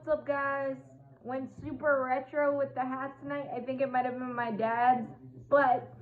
up, guys? Went super retro with the hats tonight. I think it might have been my dad's, but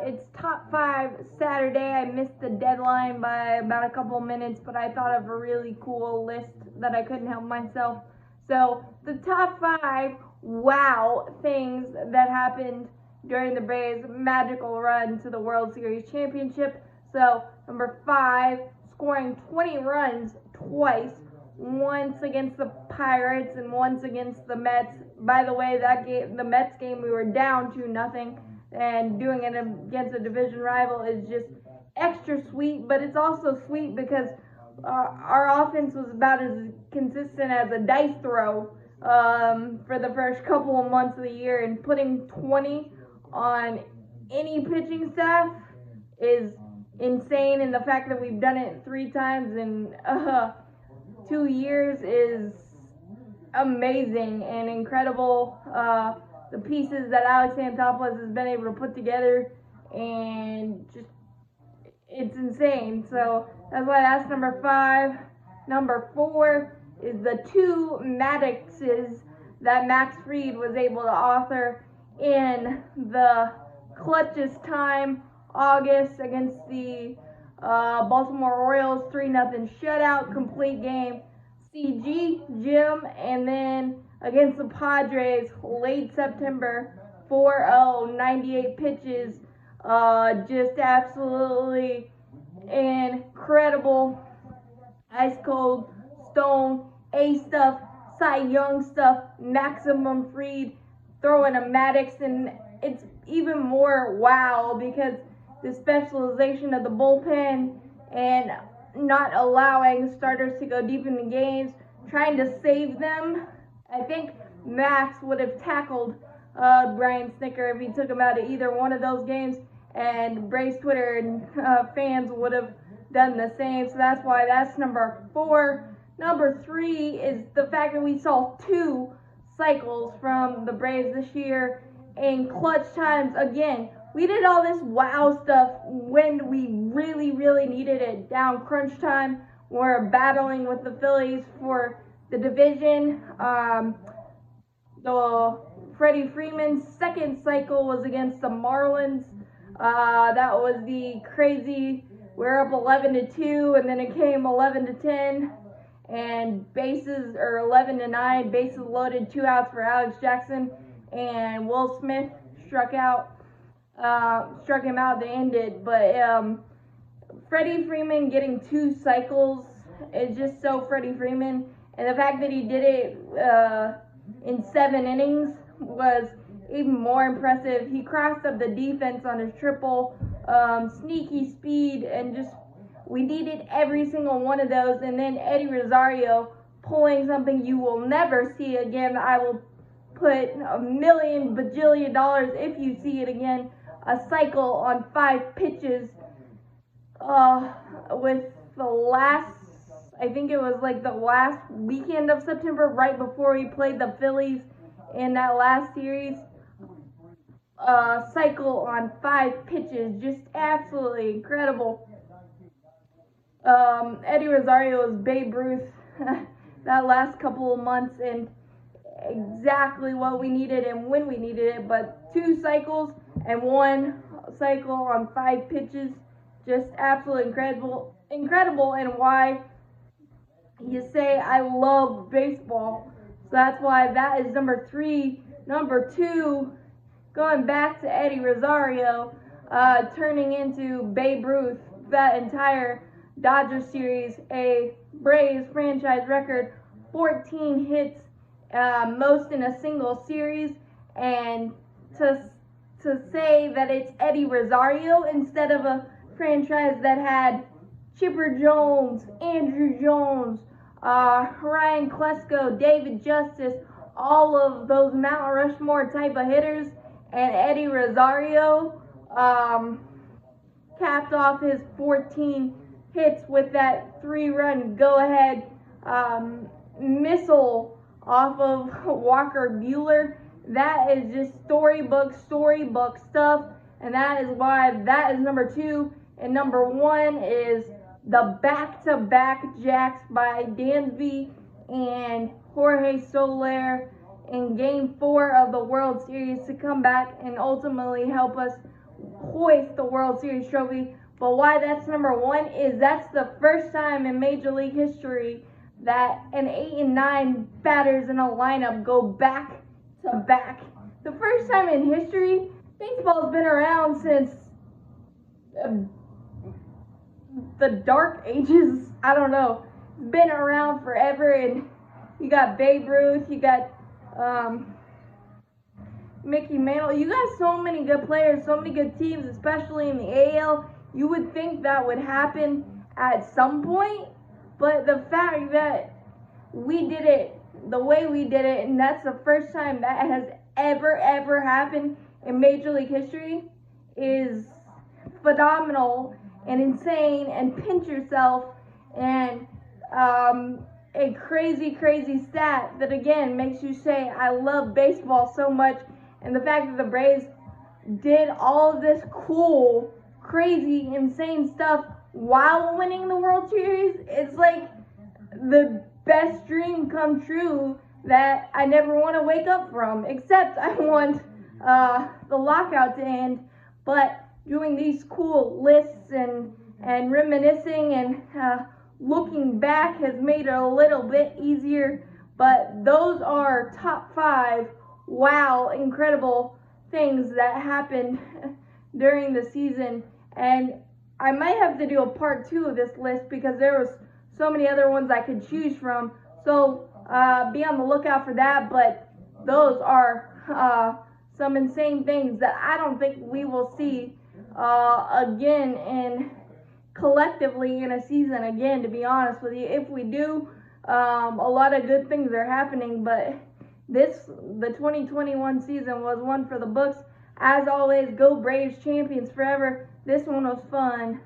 it's top 5 Saturday. I missed the deadline by about a couple minutes, but I thought of a really cool list that I couldn't help myself. So the top 5 wow things that happened during the Braves' magical run to the World Series championship. So number 5, scoring 20 runs twice, once against the Pirates and once against the Mets. By the way, that game, the Mets game, we were down 2-0, and doing it against a division rival is just extra sweet. But it's also sweet because our offense was about as consistent as a dice throw for the first couple of months of the year, and putting 20 on any pitching staff is insane, and the fact that we've done it 3 times in 2 years is amazing and incredible. The pieces that Alex Anthopoulos has been able to put together, and just it's insane. So that's why that's number 5. Number 4 is the 2 Maddoxes that Max Fried was able to author in the clutchest time, August, against the Baltimore Orioles, 3-0 shutout, complete game. CG, Jim, and then against the Padres, late September, 4-0, 98 pitches, just absolutely incredible, ice cold, stone, A stuff, Cy Young stuff, maximum Fried, throwing a Maddox, and it's even more wow because the specialization of the bullpen and not allowing starters to go deep into games, trying to save them. I think Max would have tackled Brian Snitker if he took him out of either one of those games, and Braves Twitter and fans would have done the same. So that's why that's number 4. Number 3 is the fact that we saw 2 cycles from the Braves this year in clutch times. Again, we did all this wow stuff when we really, really needed it. Down crunch time, we're battling with the Phillies for the division. The Freddie Freeman's second cycle was against the Marlins. That was the crazy, we're up 11-2, and then it came 11-10, and bases, or 11-9, bases loaded, 2 outs for Alex Jackson, and Will Smith struck him out to end it. But Freddie Freeman getting 2 cycles is just so Freddie Freeman, and the fact that he did it in 7 innings was even more impressive. He crossed up the defense on his triple, sneaky speed, and just we needed every single one of those. And then Eddie Rosario pulling something you will never see again. I will put $1 million bajillion if you see it again. A cycle on 5 pitches with the last, I think it was like the last weekend of September, right before we played the Phillies in that last series. Cycle on 5 pitches, just absolutely incredible. Eddie Rosario was Babe Ruth that last couple of months, and exactly what we needed and when we needed it. But 2 cycles and 1 cycle on 5 pitches, just absolutely incredible, and why you say I love baseball. So that's why that is number 3. Number 2, going back to Eddie Rosario, turning into Babe Ruth, that entire Dodgers series, a Braves franchise record, 14 hits, most in a single series. And to say that it's Eddie Rosario instead of a franchise that had Chipper Jones, Andrew Jones, Ryan Klesko, David Justice, all of those Mount Rushmore type of hitters, and Eddie Rosario capped off his 14 hits with that 3-run go-ahead missile off of Walker Buehler. That is just storybook stuff, and that is why that is number 2. And number 1 is the back-to-back jacks by Dansby and Jorge Soler in Game 4 of the World Series to come back and ultimately help us hoist the World Series trophy. But why that's number one is that's the first time in Major League history that an 8 and 9 batters in a lineup go back to back. The first time in history. Baseball's been around since the dark ages. I don't know. It's been around forever, and you got Babe Ruth, you got Mickey Mantle. You got so many good players, so many good teams, especially in the AL. You would think that would happen at some point, but the fact that we did it the way we did it, and that's the first time that has ever happened in Major League history, is phenomenal and insane, and pinch yourself, and a crazy stat that again makes you say I love baseball so much. And the fact that the Braves did all of this cool, crazy, insane stuff while winning the World Series, it's like the best dream come true that I never want to wake up from, except I want the lockout to end. But doing these cool lists and reminiscing and looking back has made it a little bit easier. But those are top 5 wow, incredible things that happened during the season. And I might have to do a part 2 of this list because there was so many other ones I could choose from. So be on the lookout for that. But those are some insane things that I don't think we will see again in collectively in a season again, to be honest with you. If we do, a lot of good things are happening, but the 2021 season was one for the books. As always, go Braves, champions forever. This one was fun.